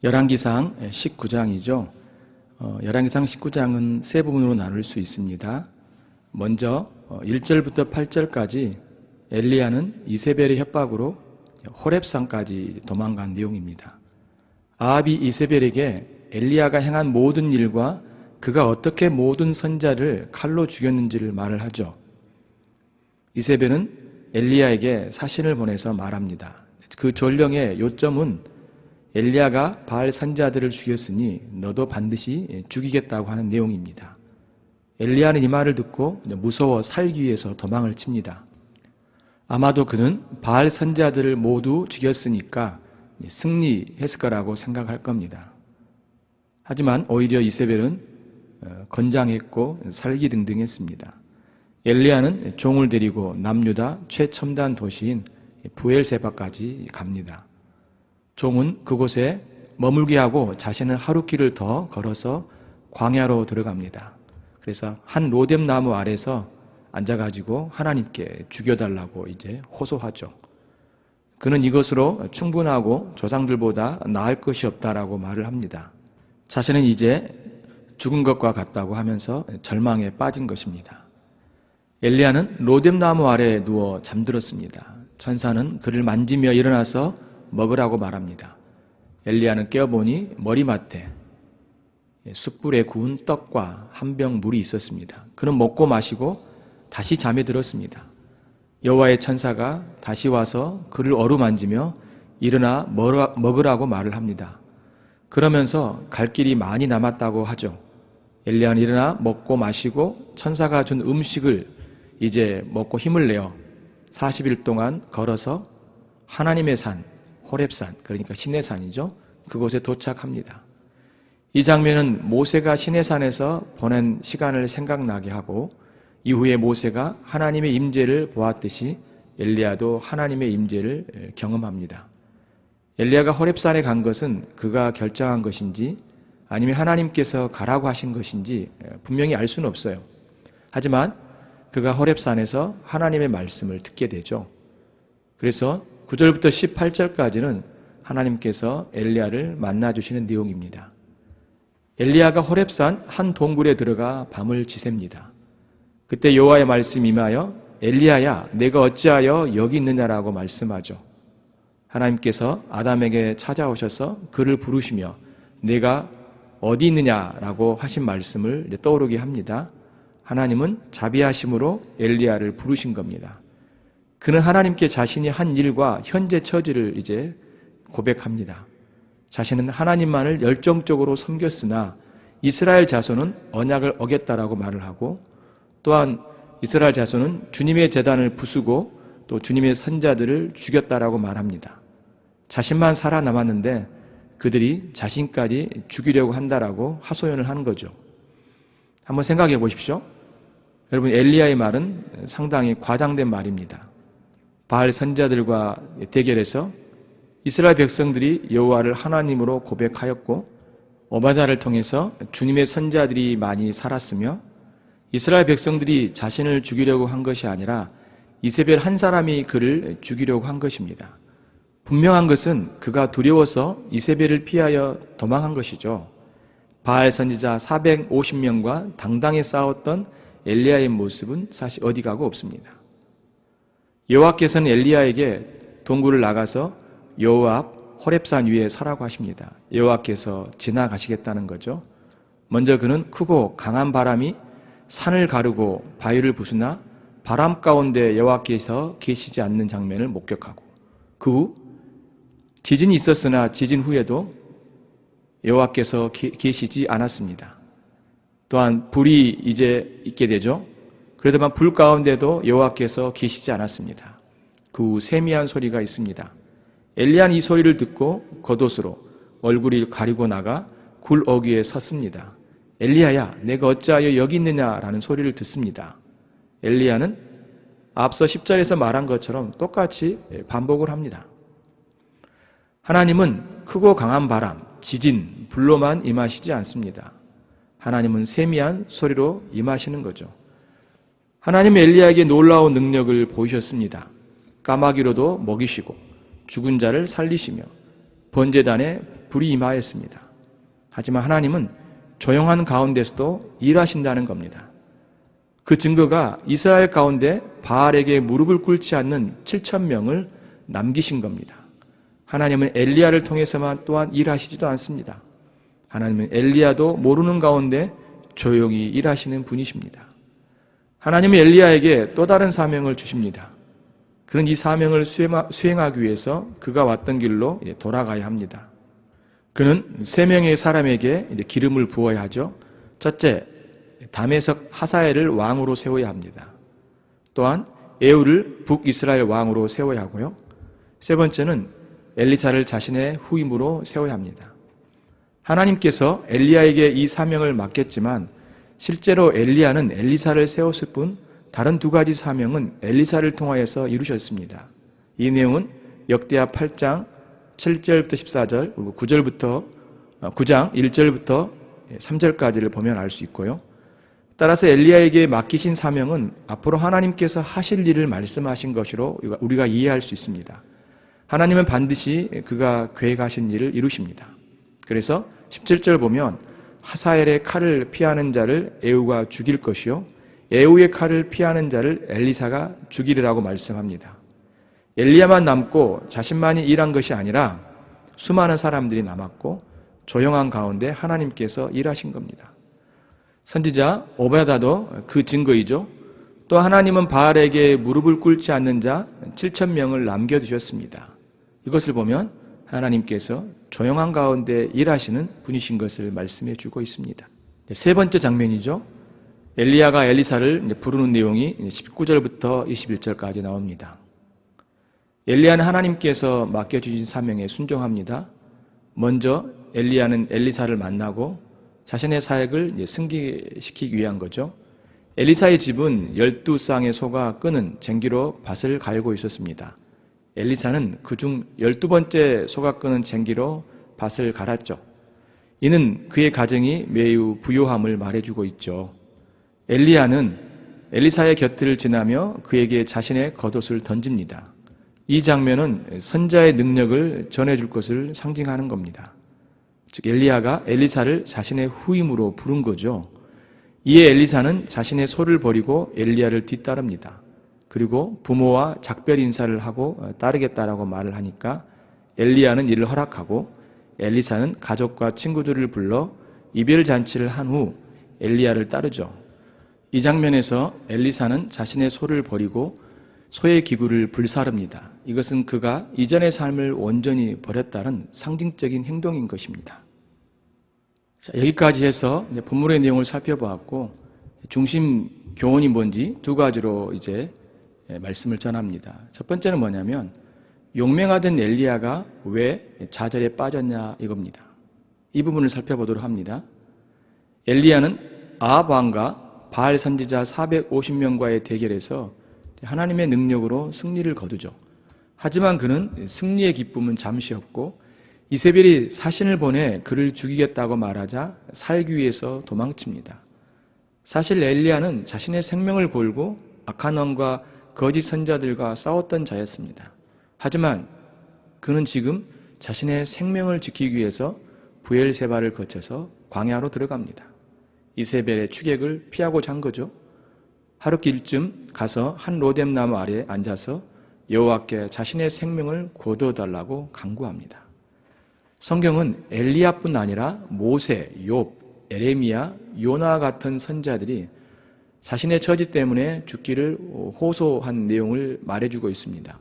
열왕기상 19장이죠. 열왕기상 19장은 세 부분으로 나눌 수 있습니다. 먼저 1절부터 8절까지 엘리야는 이세벨의 협박으로 호렙산까지 도망간 내용입니다. 아합이 이세벨에게 엘리야가 행한 모든 일과 그가 어떻게 모든 선자를 칼로 죽였는지를 말을 하죠. 이세벨은 엘리야에게 사신을 보내서 말합니다. 그 전령의 요점은 엘리야가 바알 선자들을 죽였으니 너도 반드시 죽이겠다고 하는 내용입니다. 엘리야는 이 말을 듣고 무서워 살기 위해서 도망을 칩니다. 아마도 그는 바알 선자들을 모두 죽였으니까 승리했을 거라고 생각할 겁니다. 하지만 오히려 이세벨은 건장했고 살기등등했습니다. 엘리야는 종을 데리고 남유다 최첨단 도시인 부엘세바까지 갑니다. 종은 그곳에 머물게 하고 자신은 하루 길을 더 걸어서 광야로 들어갑니다. 그래서 한 로뎀 나무 아래서 앉아가지고 하나님께 죽여달라고 이제 호소하죠. 그는 이것으로 충분하고 조상들보다 나을 것이 없다라고 말을 합니다. 자신은 이제 죽은 것과 같다고 하면서 절망에 빠진 것입니다. 엘리야는 로뎀 나무 아래에 누워 잠들었습니다. 천사는 그를 만지며 일어나서 먹으라고 말합니다. 엘리야는 깨어보니 머리맡에 숯불에 구운 떡과 한 병 물이 있었습니다. 그는 먹고 마시고 다시 잠에 들었습니다. 여호와의 천사가 다시 와서 그를 어루만지며 일어나 먹으라고 말을 합니다. 그러면서 갈 길이 많이 남았다고 하죠. 엘리야는 일어나 먹고 마시고 천사가 준 음식을 이제 먹고 힘을 내어 40일 동안 걸어서 하나님의 산 호렙산, 그러니까 시내산이죠. 그곳에 도착합니다. 이 장면은 모세가 시내산에서 보낸 시간을 생각나게 하고 이후에 모세가 하나님의 임재를 보았듯이 엘리야도 하나님의 임재를 경험합니다. 엘리야가 호렙산에 간 것은 그가 결정한 것인지 아니면 하나님께서 가라고 하신 것인지 분명히 알 수는 없어요. 하지만 그가 호렙산에서 하나님의 말씀을 듣게 되죠. 그래서 9절부터 18절까지는 하나님께서 엘리야를 만나주시는 내용입니다. 엘리야가 호렙산 한 동굴에 들어가 밤을 지셉니다. 그때 여호와의 말씀이 임하여 엘리야야 내가 어찌하여 여기 있느냐라고 말씀하죠. 하나님께서 아담에게 찾아오셔서 그를 부르시며 내가 어디 있느냐라고 하신 말씀을 떠오르게 합니다. 하나님은 자비하심으로 엘리야를 부르신 겁니다. 그는 하나님께 자신이 한 일과 현재 처지를 이제 고백합니다. 자신은 하나님만을 열정적으로 섬겼으나 이스라엘 자손은 언약을 어겼다라고 말을 하고 또한 이스라엘 자손은 주님의 제단을 부수고 또 주님의 선자들을 죽였다라고 말합니다. 자신만 살아남았는데 그들이 자신까지 죽이려고 한다라고 하소연을 하는 거죠. 한번 생각해 보십시오. 여러분 엘리야의 말은 상당히 과장된 말입니다. 바알 선자들과 대결해서 이스라엘 백성들이 여호와를 하나님으로 고백하였고 오바댜를 통해서 주님의 선자들이 많이 살았으며 이스라엘 백성들이 자신을 죽이려고 한 것이 아니라 이세벨 한 사람이 그를 죽이려고 한 것입니다. 분명한 것은 그가 두려워서 이세벨을 피하여 도망한 것이죠. 바알 선지자 450명과 당당히 싸웠던 엘리야의 모습은 사실 어디 가고 없습니다. 여호와께서는 엘리야에게 동굴을 나가서 여호와 앞 호렙산 위에 서라고 하십니다. 여호와께서 지나가시겠다는 거죠. 먼저 그는 크고 강한 바람이 산을 가르고 바위를 부수나 바람 가운데 여호와께서 계시지 않는 장면을 목격하고 그 후 지진이 있었으나 지진 후에도 여호와께서 계시지 않았습니다. 또한 불이 이제 있게 되죠. 그러다만 불 가운데도 여호와께서 계시지 않았습니다. 그 후 세미한 소리가 있습니다. 엘리야는 이 소리를 듣고 겉옷으로 얼굴을 가리고 나가 굴 어귀에 섰습니다. 엘리야야 내가 어찌하여 여기 있느냐라는 소리를 듣습니다. 엘리야는 앞서 10절에서 말한 것처럼 똑같이 반복을 합니다. 하나님은 크고 강한 바람, 지진, 불로만 임하시지 않습니다. 하나님은 세미한 소리로 임하시는 거죠. 하나님은 엘리야에게 놀라운 능력을 보이셨습니다. 까마귀로도 먹이시고 죽은 자를 살리시며 번제단에 불이 임하였습니다. 하지만 하나님은 조용한 가운데서도 일하신다는 겁니다. 그 증거가 이스라엘 가운데 바알에게 무릎을 꿇지 않는 7,000명을 남기신 겁니다. 하나님은 엘리야를 통해서만 또한 일하시지도 않습니다. 하나님은 엘리야도 모르는 가운데 조용히 일하시는 분이십니다. 하나님은 엘리야에게 또 다른 사명을 주십니다. 그는 이 사명을 수행하기 위해서 그가 왔던 길로 돌아가야 합니다. 그는 3명의 사람에게 기름을 부어야 하죠. 첫째, 다메섹 하사엘을 왕으로 세워야 합니다. 또한 에후를 북이스라엘 왕으로 세워야 하고요. 세 번째는 엘리사를 자신의 후임으로 세워야 합니다. 하나님께서 엘리야에게 이 사명을 맡겼지만 실제로 엘리야는 엘리사를 세웠을 뿐 다른 2가지 사명은 엘리사를 통하여서 이루셨습니다. 이 내용은 역대하 8장 7절부터 14절 그리고 9장 1절부터 3절까지를 보면 알 수 있고요. 따라서 엘리야에게 맡기신 사명은 앞으로 하나님께서 하실 일을 말씀하신 것으로 우리가 이해할 수 있습니다. 하나님은 반드시 그가 계획하신 일을 이루십니다. 그래서 17절 보면 하사엘의 칼을 피하는 자를 에후가 죽일 것이요 에후의 칼을 피하는 자를 엘리사가 죽이리라고 말씀합니다. 엘리야만 남고 자신만이 일한 것이 아니라 수많은 사람들이 남았고 조용한 가운데 하나님께서 일하신 겁니다. 선지자 오바다도 그 증거이죠. 또 하나님은 바알에게 무릎을 꿇지 않는 자 7,000명을 남겨두셨습니다. 이것을 보면 하나님께서 조용한 가운데 일하시는 분이신 것을 말씀해 주고 있습니다. 세 번째 장면이죠. 엘리야가 엘리사를 부르는 내용이 19절부터 21절까지 나옵니다. 엘리야는 하나님께서 맡겨주신 사명에 순종합니다. 먼저 엘리야는 엘리사를 만나고 자신의 사역을 승계시키기 위한 거죠. 엘리사의 집은 12쌍의 소가 끄는 쟁기로 밭을 갈고 있었습니다. 엘리사는 그중 12번째 소가 끄는 쟁기로 밭을 갈았죠. 이는 그의 가정이 매우 부요함을 말해주고 있죠. 엘리야는 엘리사의 곁을 지나며 그에게 자신의 겉옷을 던집니다. 이 장면은 선자의 능력을 전해줄 것을 상징하는 겁니다. 즉 엘리야가 엘리사를 자신의 후임으로 부른 거죠. 이에 엘리사는 자신의 소를 버리고 엘리야를 뒤따릅니다. 그리고 부모와 작별 인사를 하고 따르겠다라고 말을 하니까 엘리야는 이를 허락하고 엘리사는 가족과 친구들을 불러 이별 잔치를 한 후 엘리야를 따르죠. 이 장면에서 엘리사는 자신의 소를 버리고 소의 기구를 불사릅니다. 이것은 그가 이전의 삶을 온전히 버렸다는 상징적인 행동인 것입니다. 자, 여기까지 해서 이제 본문의 내용을 살펴보았고 중심 교훈이 뭔지 2가지로 이제 말씀을 전합니다. 첫 번째는 뭐냐면 용맹하던 엘리야가 왜 좌절에 빠졌냐 이겁니다. 이 부분을 살펴보도록 합니다. 엘리야는 아합 왕과 바알 선지자 450명과의 대결에서 하나님의 능력으로 승리를 거두죠. 하지만 그는 승리의 기쁨은 잠시였고 이세벨이 사신을 보내 그를 죽이겠다고 말하자 살기 위해서 도망칩니다. 사실 엘리야는 자신의 생명을 걸고 악한 왕과 거짓 선자들과 싸웠던 자였습니다. 하지만 그는 지금 자신의 생명을 지키기 위해서 브엘세바를 거쳐서 광야로 들어갑니다. 이세벨의 추격을 피하고자 한 거죠. 하룻길쯤 가서 한 로뎀 나무 아래에 앉아서 여호와께 자신의 생명을 거두어달라고 간구합니다. 성경은 엘리야뿐 아니라 모세, 욥, 에레미야, 요나와 같은 선자들이 자신의 처지 때문에 죽기를 호소한 내용을 말해주고 있습니다.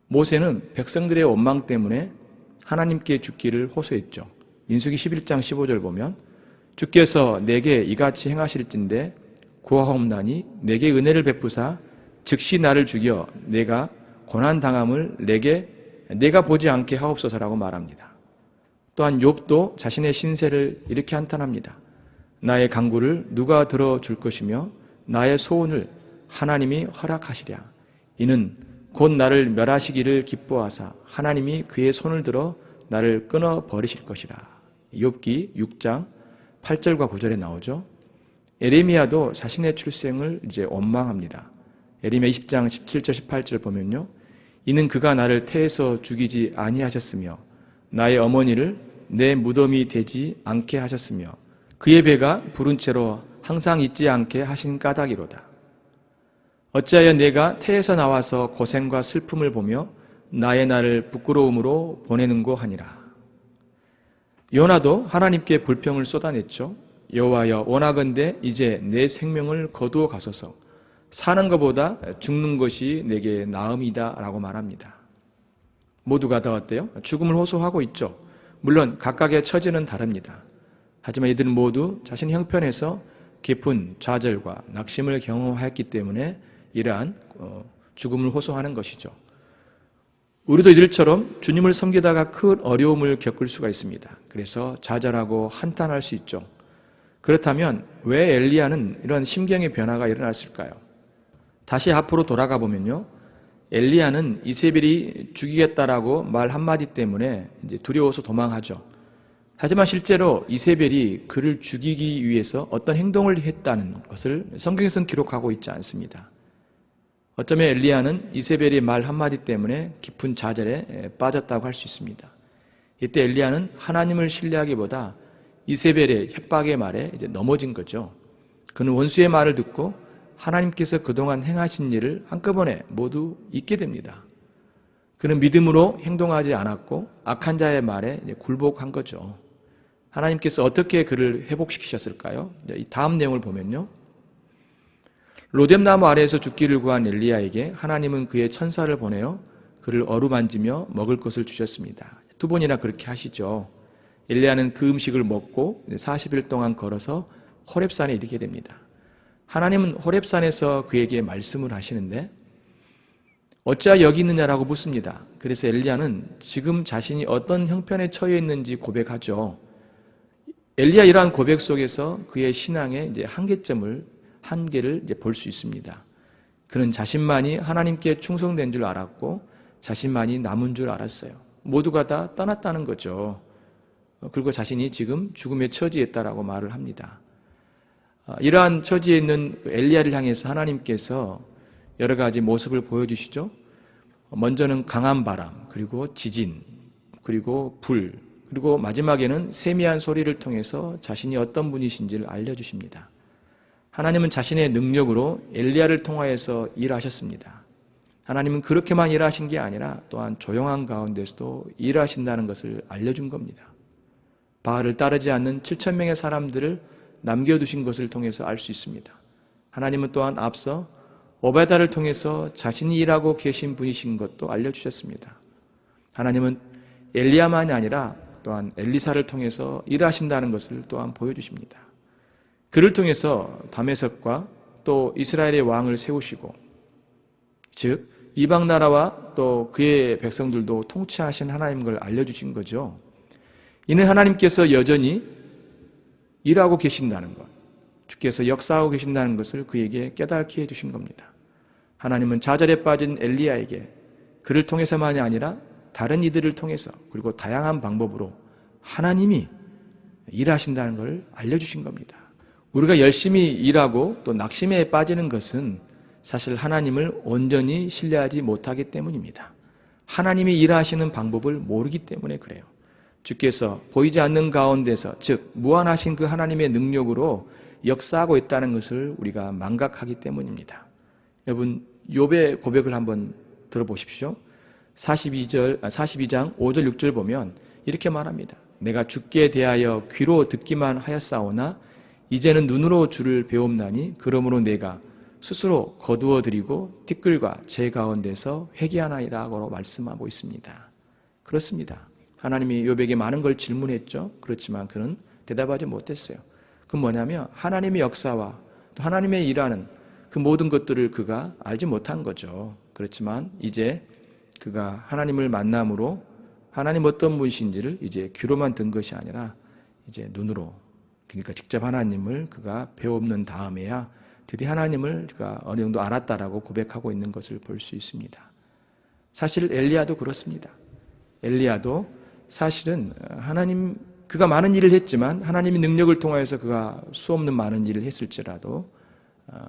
모세는 백성들의 원망 때문에 하나님께 죽기를 호소했죠. 민수기 11장 15절 보면 주께서 내게 이같이 행하실진대 고하옵나니 내게 은혜를 베푸사 즉시 나를 죽여 내가 고난당함을 내가 보지 않게 하옵소서라고 말합니다. 또한 욥도 자신의 신세를 이렇게 한탄합니다. 나의 간구를 누가 들어줄 것이며 나의 소원을 하나님이 허락하시랴. 이는 곧 나를 멸하시기를 기뻐하사 하나님이 그의 손을 들어 나를 끊어버리실 것이라. 욥기 6장 8절과 9절에 나오죠. 에레미야도 자신의 출생을 이제 원망합니다. 에레미야 20장 17절 18절 보면요. 이는 그가 나를 태에서 죽이지 아니하셨으며 나의 어머니를 내 무덤이 되지 않게 하셨으며 그의 배가 부른 채로 항상 잊지 않게 하신 까닭이로다. 어찌하여 내가 태에서 나와서 고생과 슬픔을 보며 나의 날을 부끄러움으로 보내는고 하니라. 요나도 하나님께 불평을 쏟아냈죠. 여호와여, 원하건대 이제 내 생명을 거두어 가소서. 사는 것보다 죽는 것이 내게 나음이다 라고 말합니다. 모두가 다 어때요? 죽음을 호소하고 있죠. 물론 각각의 처지는 다릅니다. 하지만 이들은 모두 자신 형편에서 깊은 좌절과 낙심을 경험하였기 때문에 이러한 죽음을 호소하는 것이죠. 우리도 이들처럼 주님을 섬기다가 큰 어려움을 겪을 수가 있습니다. 그래서 좌절하고 한탄할 수 있죠. 그렇다면 왜 엘리야는 이런 심경의 변화가 일어났을까요? 다시 앞으로 돌아가 보면요, 엘리야는 이세벨이 죽이겠다라고 말 한마디 때문에 이제 두려워서 도망하죠. 하지만 실제로 이세벨이 그를 죽이기 위해서 어떤 행동을 했다는 것을 성경에서는 기록하고 있지 않습니다. 어쩌면 엘리야는 이세벨의 말 한마디 때문에 깊은 좌절에 빠졌다고 할 수 있습니다. 이때 엘리야는 하나님을 신뢰하기보다 이세벨의 협박의 말에 이제 넘어진 거죠. 그는 원수의 말을 듣고 하나님께서 그동안 행하신 일을 한꺼번에 모두 잊게 됩니다. 그는 믿음으로 행동하지 않았고 악한 자의 말에 굴복한 거죠. 하나님께서 어떻게 그를 회복시키셨을까요? 이 다음 내용을 보면요, 로뎀나무 아래에서 죽기를 구한 엘리야에게 하나님은 그의 천사를 보내어 그를 어루만지며 먹을 것을 주셨습니다. 두 번이나 그렇게 하시죠. 엘리야는 그 음식을 먹고 40일 동안 걸어서 호렙산에 이르게 됩니다. 하나님은 호렙산에서 그에게 말씀을 하시는데 어찌하여 여기 있느냐라고 묻습니다. 그래서 엘리야는 지금 자신이 어떤 형편에 처해 있는지 고백하죠. 엘리야 이러한 고백 속에서 그의 신앙의 이제 한계를 이제 볼 수 있습니다. 그는 자신만이 하나님께 충성된 줄 알았고 자신만이 남은 줄 알았어요. 모두가 다 떠났다는 거죠. 그리고 자신이 지금 죽음의 처지에 있다라고 말을 합니다. 이러한 처지에 있는 엘리야를 향해서 하나님께서 여러 가지 모습을 보여주시죠. 먼저는 강한 바람, 그리고 지진, 그리고 불, 그리고 마지막에는 세미한 소리를 통해서 자신이 어떤 분이신지를 알려주십니다. 하나님은 자신의 능력으로 엘리야를 통하여서 일하셨습니다. 하나님은 그렇게만 일하신 게 아니라 또한 조용한 가운데서도 일하신다는 것을 알려준 겁니다. 바알을 따르지 않는 7,000명의 사람들을 남겨두신 것을 통해서 알 수 있습니다. 하나님은 또한 앞서 오베다를 통해서 자신이 일하고 계신 분이신 것도 알려주셨습니다. 하나님은 엘리야만이 아니라 또한 엘리사를 통해서 일하신다는 것을 또한 보여주십니다. 그를 통해서 다메섹과 또 이스라엘의 왕을 세우시고, 즉 이방 나라와 또 그의 백성들도 통치하신 하나님인 걸 알려주신 거죠. 이는 하나님께서 여전히 일하고 계신다는 것, 주께서 역사하고 계신다는 것을 그에게 깨닫게 해주신 겁니다. 하나님은 좌절에 빠진 엘리야에게 그를 통해서만이 아니라 다른 이들을 통해서 그리고 다양한 방법으로 하나님이 일하신다는 걸 알려주신 겁니다. 우리가 열심히 일하고 또 낙심에 빠지는 것은 사실 하나님을 온전히 신뢰하지 못하기 때문입니다. 하나님이 일하시는 방법을 모르기 때문에 그래요. 주께서 보이지 않는 가운데서, 즉 무한하신 그 하나님의 능력으로 역사하고 있다는 것을 우리가 망각하기 때문입니다. 여러분, 욥의 고백을 한번 들어보십시오. 42장 5절 6절 보면 이렇게 말합니다. 내가 주께 대하여 귀로 듣기만 하였사오나 이제는 눈으로 주를 배움나니 그러므로 내가 스스로 거두어드리고 티끌과 제 가운데서 회개하나이다라고 말씀하고 있습니다. 그렇습니다. 하나님이 욥에게 많은 걸 질문했죠. 그렇지만 그는 대답하지 못했어요. 그건 뭐냐면 하나님의 역사와 또 하나님의 일하는 그 모든 것들을 그가 알지 못한 거죠. 그렇지만 이제 그가 하나님을 만남으로 하나님 어떤 분이신지를 이제 귀로만 든 것이 아니라 이제 눈으로, 그러니까 직접 하나님을 그가 배우는 다음에야 드디어 하나님을 그가 어느 정도 알았다라고 고백하고 있는 것을 볼 수 있습니다. 사실 엘리야도 그렇습니다. 엘리야도 사실은 그가 많은 일을 했지만 하나님의 능력을 통하여서 그가 수없는 많은 일을 했을지라도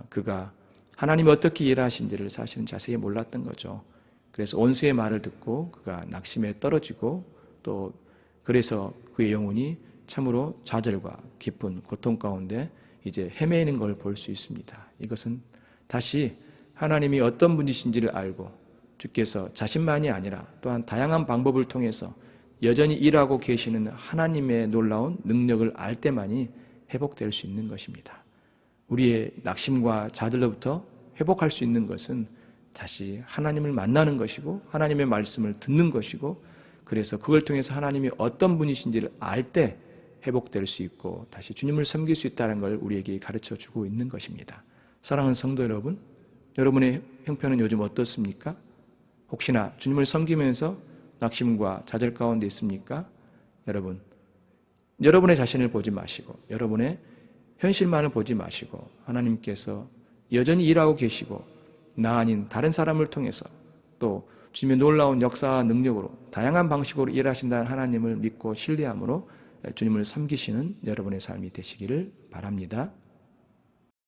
그가 하나님이 어떻게 일하신지를 사실은 자세히 몰랐던 거죠. 그래서 원수의 말을 듣고 그가 낙심에 떨어지고 또 그래서 그의 영혼이 참으로 좌절과 깊은 고통 가운데 이제 헤매이는 걸 볼 수 있습니다. 이것은 다시 하나님이 어떤 분이신지를 알고 주께서 자신만이 아니라 또한 다양한 방법을 통해서 여전히 일하고 계시는 하나님의 놀라운 능력을 알 때만이 회복될 수 있는 것입니다. 우리의 낙심과 좌절로부터 회복할 수 있는 것은 다시 하나님을 만나는 것이고 하나님의 말씀을 듣는 것이고 그래서 그걸 통해서 하나님이 어떤 분이신지를 알 때 회복될 수 있고 다시 주님을 섬길 수 있다는 걸 우리에게 가르쳐 주고 있는 것입니다. 사랑하는 성도 여러분, 여러분의 형편은 요즘 어떻습니까? 혹시나 주님을 섬기면서 낙심과 좌절 가운데 있습니까? 여러분, 여러분의 자신을 보지 마시고 여러분의 현실만을 보지 마시고 하나님께서 여전히 일하고 계시고 나 아닌 다른 사람을 통해서 또 주님의 놀라운 역사와 능력으로 다양한 방식으로 일하신다는 하나님을 믿고 신뢰함으로 주님을 섬기시는 여러분의 삶이 되시기를 바랍니다.